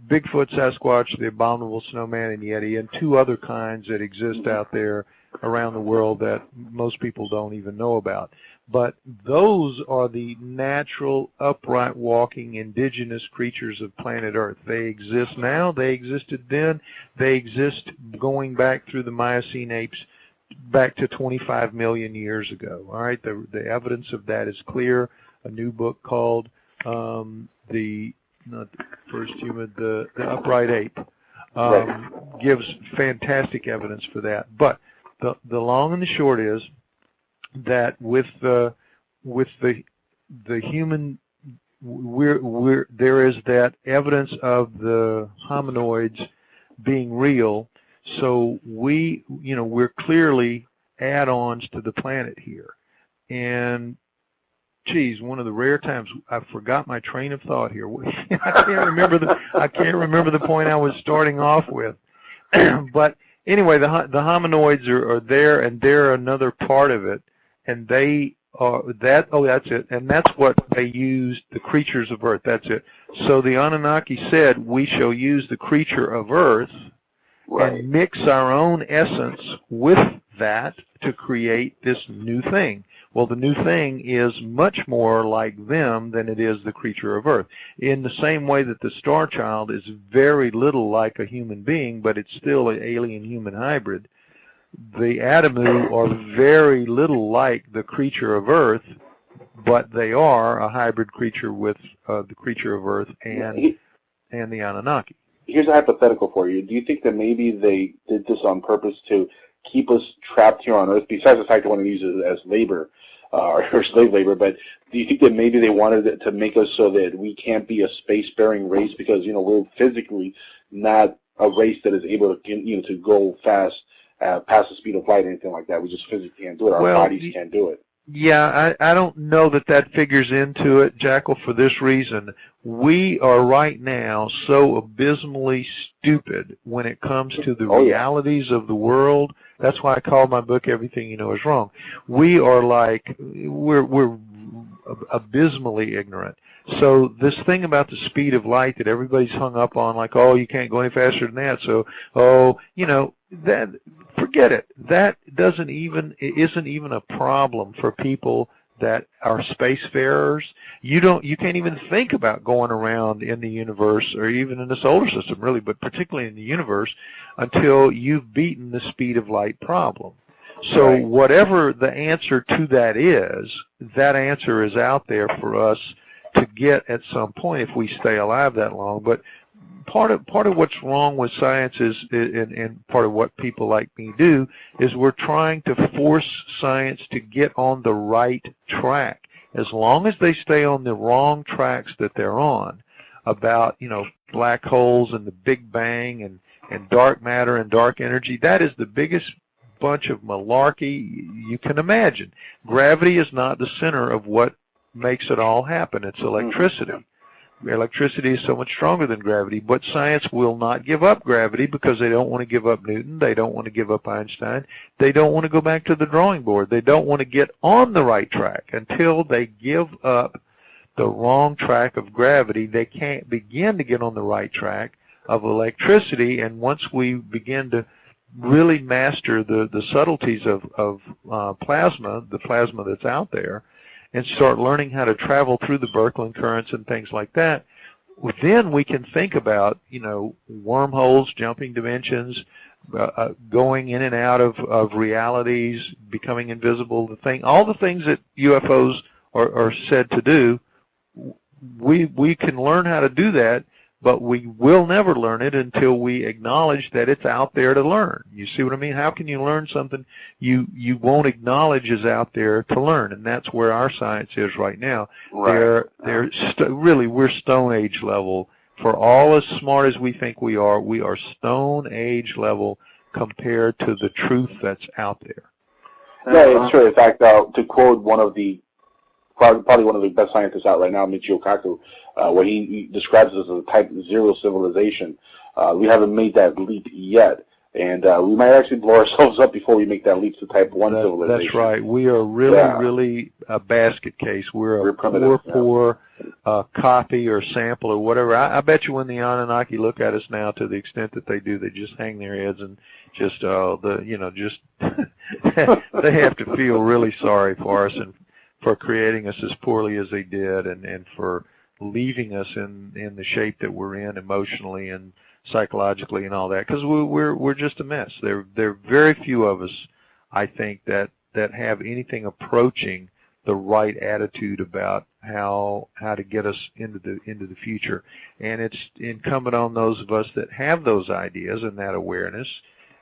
Bigfoot, Sasquatch, the abominable snowman, and Yeti, and 2 other kinds that exist out there around the world that most people don't even know about. But those are the natural, upright walking, indigenous creatures of planet Earth. They exist now. They existed then. They exist going back through the Miocene apes back to 25 million years ago. All right, the evidence of that is clear. A new book called the Upright Ape gives fantastic evidence for that. But the long and the short is that with the human, there is that evidence of the hominoids being real. So we're clearly add-ons to the planet here. And geez, one of the rare times I forgot my train of thought here. I can't remember the point I was starting off with. But anyway, the hominoids are there, and they're another part of it. And they are that's it. And that's what they used, the creatures of Earth. That's it. So the Anunnaki said, we shall use the creature of Earth and mix our own essence with that to create this new thing. Well, the new thing is much more like them than it is the creature of Earth. In the same way that the Star Child is very little like a human being, but it's still an alien-human hybrid, the Adamu are very little like the creature of Earth, but they are a hybrid creature with the creature of Earth and the Anunnaki. Here's a hypothetical for you. Do you think that maybe they did this on purpose to keep us trapped here on Earth, besides the fact they want to use it as labor, or slave labor, but do you think that maybe they wanted it to make us so that we can't be a space-faring race because, you know, we're physically not a race that is able to, you know, to go fast, past the speed of light or anything like that? We just physically can't do it. Our bodies can't do it. Yeah, I don't know that figures into it, Jackal, for this reason. We are right now so abysmally stupid when it comes to the realities of the world. That's why I call my book Everything You Know Is Wrong. We are like, we're abysmally ignorant. So this thing about the speed of light that everybody's hung up on, like, oh, you can't go any faster than that, so, oh, that, forget it. That isn't even a problem for people that are spacefarers. You can't even think about going around in the universe or even in the solar system, really, but particularly in the universe, until you've beaten the speed of light problem. So Right. whatever the answer to that answer is out there for us to get at some point if we stay alive that long. But part of what's wrong with science is, and part of what people like me do, is we're trying to force science to get on the right track. As long as they stay on the wrong tracks that they're on, about black holes and the Big Bang and dark matter and dark energy, that is the biggest bunch of malarkey you can imagine. Gravity is not the center of what makes it all happen. It's electricity. Electricity is so much stronger than gravity, but science will not give up gravity because they don't want to give up Newton. They don't want to give up Einstein. They don't want to go back to the drawing board. They don't want to get on the right track. Until they give up the wrong track of gravity, they can't begin to get on the right track of electricity. And once we begin to really master the subtleties of plasma, the plasma that's out there, and start learning how to travel through the Birkeland currents and things like that, then we can think about, wormholes, jumping dimensions, going in and out of realities, becoming invisible, all the things that UFOs are said to do. We can learn how to do that, but we will never learn it until we acknowledge that it's out there to learn. You see what I mean? How can you learn something you won't acknowledge is out there to learn? And that's where our science is right now. Right. Really, we're Stone Age level. For all as smart as we think we are Stone Age level compared to the truth that's out there. No, it's true. In fact, to quote probably one of the best scientists out right now, Michio Kaku, where he describes us as a type 0 civilization. We haven't made that leap yet, and we might actually blow ourselves up before we make that leap to type 1 civilization. That's right. We are really a basket case. We're poor copy or sample or whatever. I bet you when the Anunnaki look at us now, to the extent that they do, they just hang their heads and just they have to feel really sorry for us and for creating us as poorly as they did, and for leaving us in the shape that we're in emotionally and psychologically and all that, because we're just a mess. There are very few of us, I think, that have anything approaching the right attitude about how to get us into the future. And it's incumbent on those of us that have those ideas and that awareness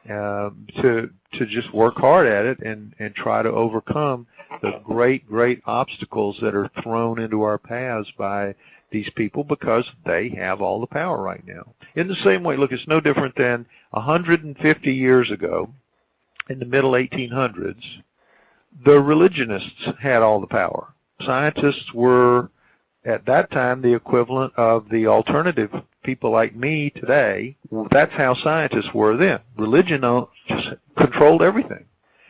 to just work hard at it and try to overcome the great obstacles that are thrown into our paths by these people, because they have all the power right now. In the same way, look, it's no different than 150 years ago, in the middle 1800s, the religionists had all the power. Scientists were, at that time, the equivalent of the alternative people like me today. That's how scientists were then. Religion just controlled everything.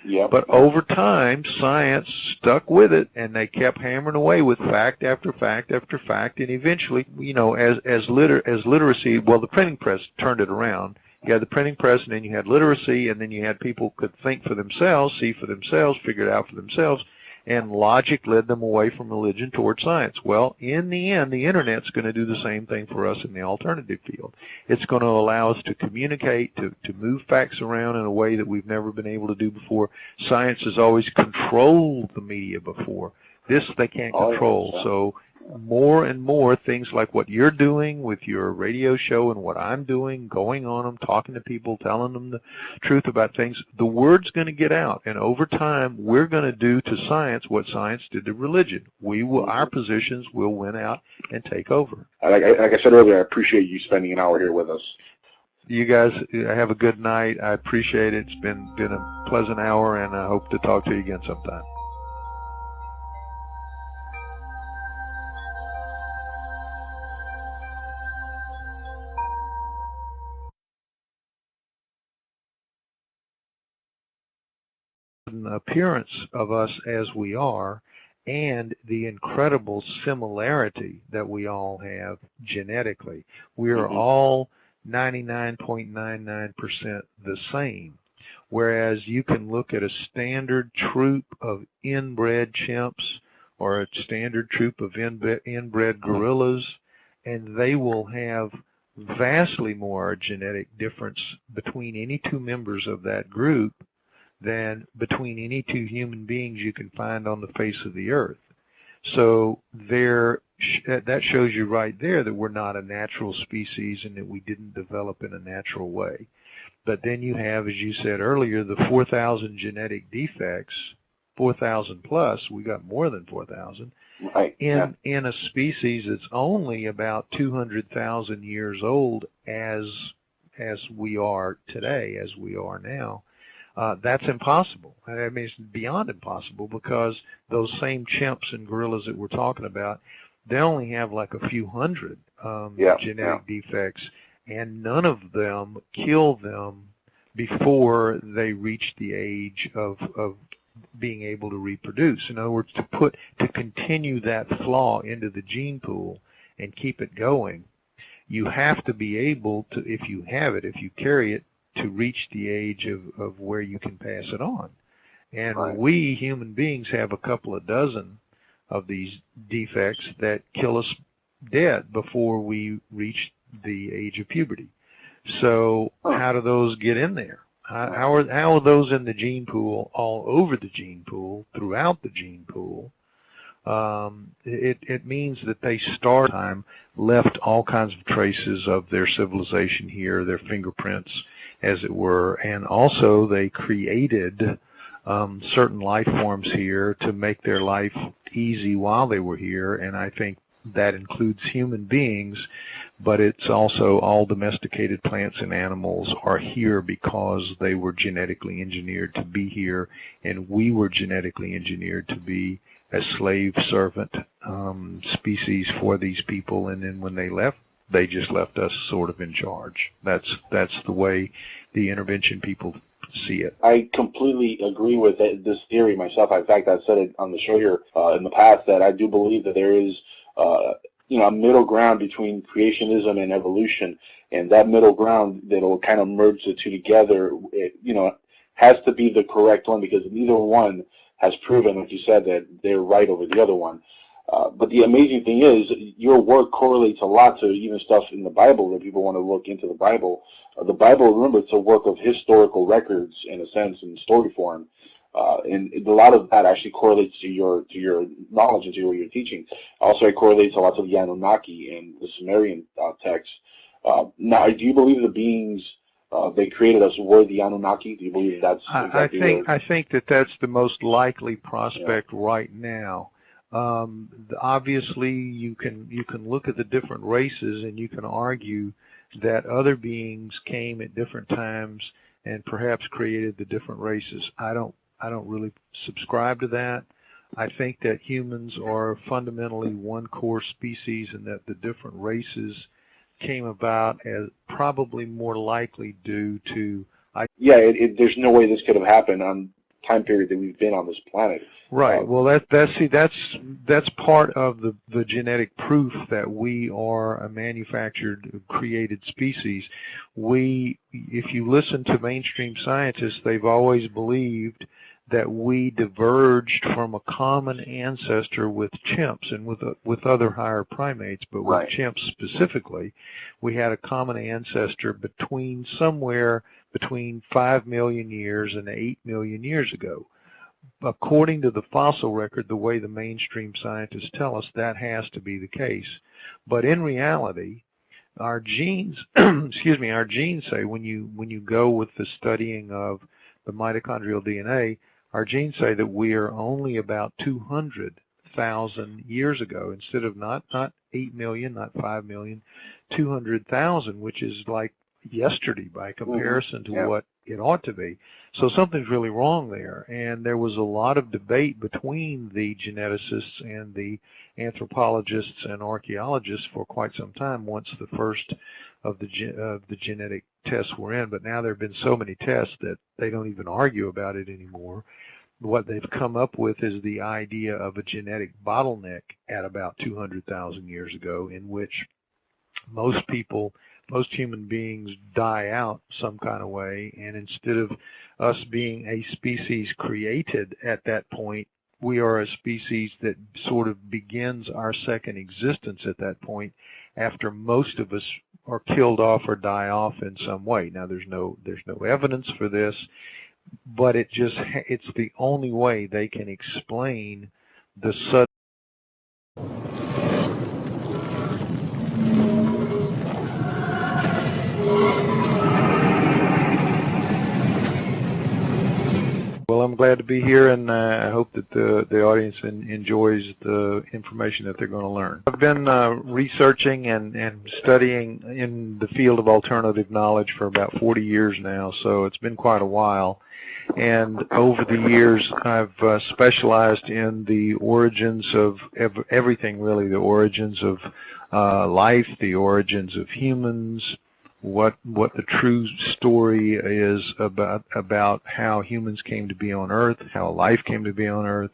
Yep. But over time, science stuck with it, and they kept hammering away with fact after fact after fact, and eventually, as literacy, well, the printing press turned it around. You had the printing press, and then you had literacy, and then you had people could think for themselves, see for themselves, figure it out for themselves, and logic led them away from religion toward science. Well, in the end, the Internet's going to do the same thing for us in the alternative field. It's going to allow us to communicate, to move facts around in a way that we've never been able to do before. Science has always controlled the media before. This they can't control. So more and more things like what you're doing with your radio show and what I'm doing, going on them, talking to people, telling them the truth about things, the word's going to get out. And over time, we're going to do to science what science did to religion. Our positions will win out and take over. Like I said earlier, I appreciate you spending an hour here with us. You guys have a good night. I appreciate it. It's been a pleasant hour, and I hope to talk to you again sometime. Appearance of us as we are, and the incredible similarity that we all have genetically. We are all 99.99% the same. Whereas you can look at a standard troop of inbred chimps or a standard troop of inbred gorillas, and they will have vastly more genetic difference between any two members of that group than between any two human beings you can find on the face of the earth. So that shows you right there that we're not a natural species and that we didn't develop in a natural way. But then you have, as you said earlier, the 4,000 genetic defects, 4,000 plus, we got more than 4,000, right. in a species that's only about 200,000 years old as we are today, as we are now. That's impossible. I mean, it's beyond impossible, because those same chimps and gorillas that we're talking about, they only have like a few hundred genetic defects, and none of them kill them before they reach the age of being able to reproduce. In other words, to continue that flaw into the gene pool and keep it going, you have to be able to, if you have it, if you carry it, to reach the age of where you can pass it on. And we human beings have a couple of dozen of these defects that kill us dead before we reach the age of puberty. So how do those get in there? How are those in the gene pool, all over the gene pool, throughout the gene pool? It means that they start time, left all kinds of traces of their civilization here, their fingerprints, as it were, and also they created certain life forms here to make their life easy while they were here, and I think that includes human beings, but it's also all domesticated plants and animals are here because they were genetically engineered to be here, and we were genetically engineered to be a slave servant species for these people, and then when they left, they just left us sort of in charge. That's the way the intervention people see it. I completely agree with this theory myself. In fact, I've said it on the show here in the past that I do believe that there is a middle ground between creationism and evolution, and that middle ground that'll kind of merge the two together, has to be the correct one, because neither one has proven, like you said, that they're right over the other one. But the amazing thing is, your work correlates a lot to even stuff in the Bible that people want to look into the Bible. The Bible, remember, it's a work of historical records, in a sense, in story form. And a lot of that actually correlates to your knowledge and to what you're teaching. Also, it correlates a lot to the Anunnaki and the Sumerian texts. Now, do you believe the beings they created us were the Anunnaki? Do you believe that's exactly I think that's the most likely prospect right now. Obviously, you can look at the different races and you can argue that other beings came at different times and perhaps created the different races. I don't really subscribe to that. I think that humans are fundamentally one core species, and that the different races came about as probably more likely due to. There's no way this could have happened on time period that we've been on this planet. Right. Well, that's part of the genetic proof that we are a manufactured, created species. If you listen to mainstream scientists, they've always believed that we diverged from a common ancestor with chimps and with other higher primates, but with chimps specifically, we had a common ancestor somewhere between 5 million years and 8 million years ago. According to the fossil record, the way the mainstream scientists tell us, that has to be the case. But in reality, our genes, our genes say, when you go with the studying of the mitochondrial DNA, our genes say that we are only about 200,000 years ago, instead of not 8 million, not 5 million, 200,000, which is like yesterday by comparison to what it ought to be. So something's really wrong there, and there was a lot of debate between the geneticists and the anthropologists and archaeologists for quite some time once the first of the genetic tests were in, but now there have been so many tests that they don't even argue about it anymore. what they've come up with is the idea of a genetic bottleneck at about 200,000 years ago, in which most human beings die out some kind of way, and instead of us being a species created at that point, we are a species that sort of begins our second existence at that point, after most of us are killed off or die off in some way. Now, there's no evidence for this, but it's the only way they can explain the sudden. Well, I'm glad to be here, and I hope that the audience enjoys the information that they're going to learn. I've been researching and studying in the field of alternative knowledge for about 40 years now, so it's been quite a while. And over the years, I've specialized in the origins of everything, really, the origins of life, the origins of humans, what the true story is about how humans came to be on Earth, how life came to be on Earth.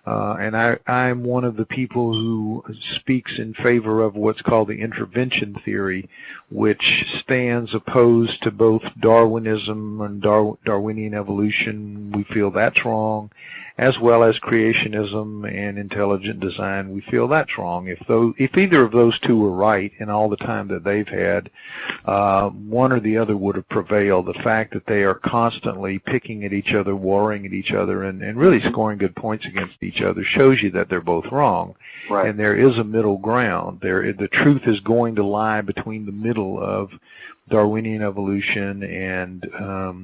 And I'm one of the people who speaks in favor of what's called the intervention theory, which stands opposed to both Darwinism and Darwinian evolution. We feel that's wrong, as well as creationism and intelligent design. We feel that's wrong. If either of those two were right in all the time that they've had, one or the other would have prevailed. The fact that they are constantly picking at each other, warring at each other, and really scoring good points against each other shows you that they're both wrong. Right. And there is a middle ground. The truth is going to lie between the middle of Darwinian evolution and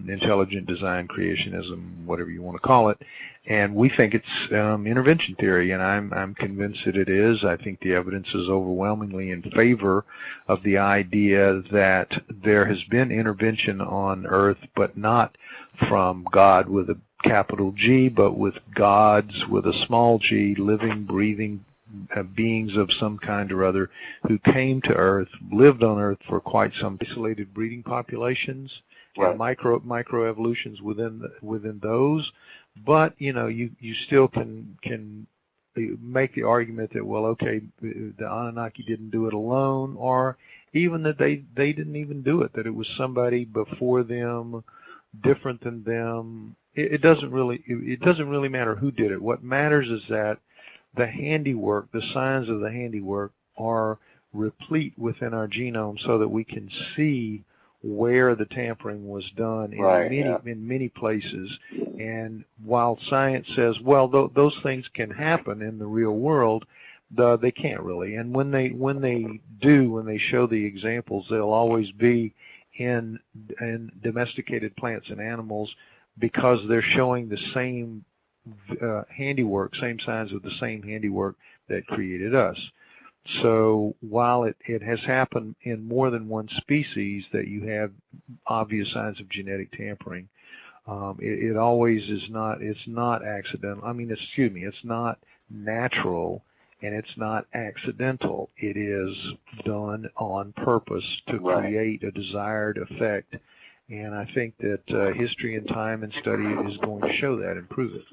intelligent design, creationism, whatever you want to call it. And we think it's intervention theory, and I'm convinced that it is. I think the evidence is overwhelmingly in favor of the idea that there has been intervention on Earth, but not from God with a capital G, but with gods with a small g, living, breathing beings of some kind or other who came to Earth, lived on Earth for quite some isolated breeding populations, right, and microevolutions within those. But you still can make the argument that, well, okay, the Anunnaki didn't do it alone, or even that they didn't even do it, that it was somebody before them, different than them. It doesn't really matter who did it. What matters is that the handiwork, the signs of the handiwork, are replete within our genome, so that we can see where the tampering was done in many places. And while science says, well, those things can happen in the real world, they can't really. And when they show the examples, they'll always be in domesticated plants and animals, because they're showing the same handiwork, same signs of the same handiwork that created us. So while it has happened in more than one species that you have obvious signs of genetic tampering, it always is not. It's not accidental. It's not natural, and it's not accidental. It is done on purpose to create a desired effect. And I think that history and time and study is going to show that and prove it.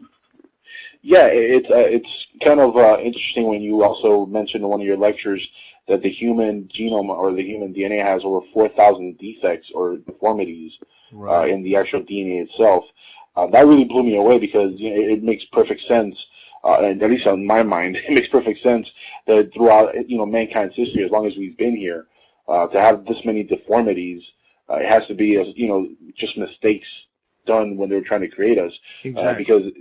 Yeah, it's kind of interesting when you also mentioned in one of your lectures that the human genome or the human DNA has over 4,000 defects or deformities in the actual DNA itself. That really blew me away, because it makes perfect sense, and at least in my mind, it makes perfect sense that throughout mankind's history, as long as we've been here, to have this many deformities, it has to be just mistakes done when they were trying to create us. Exactly. Because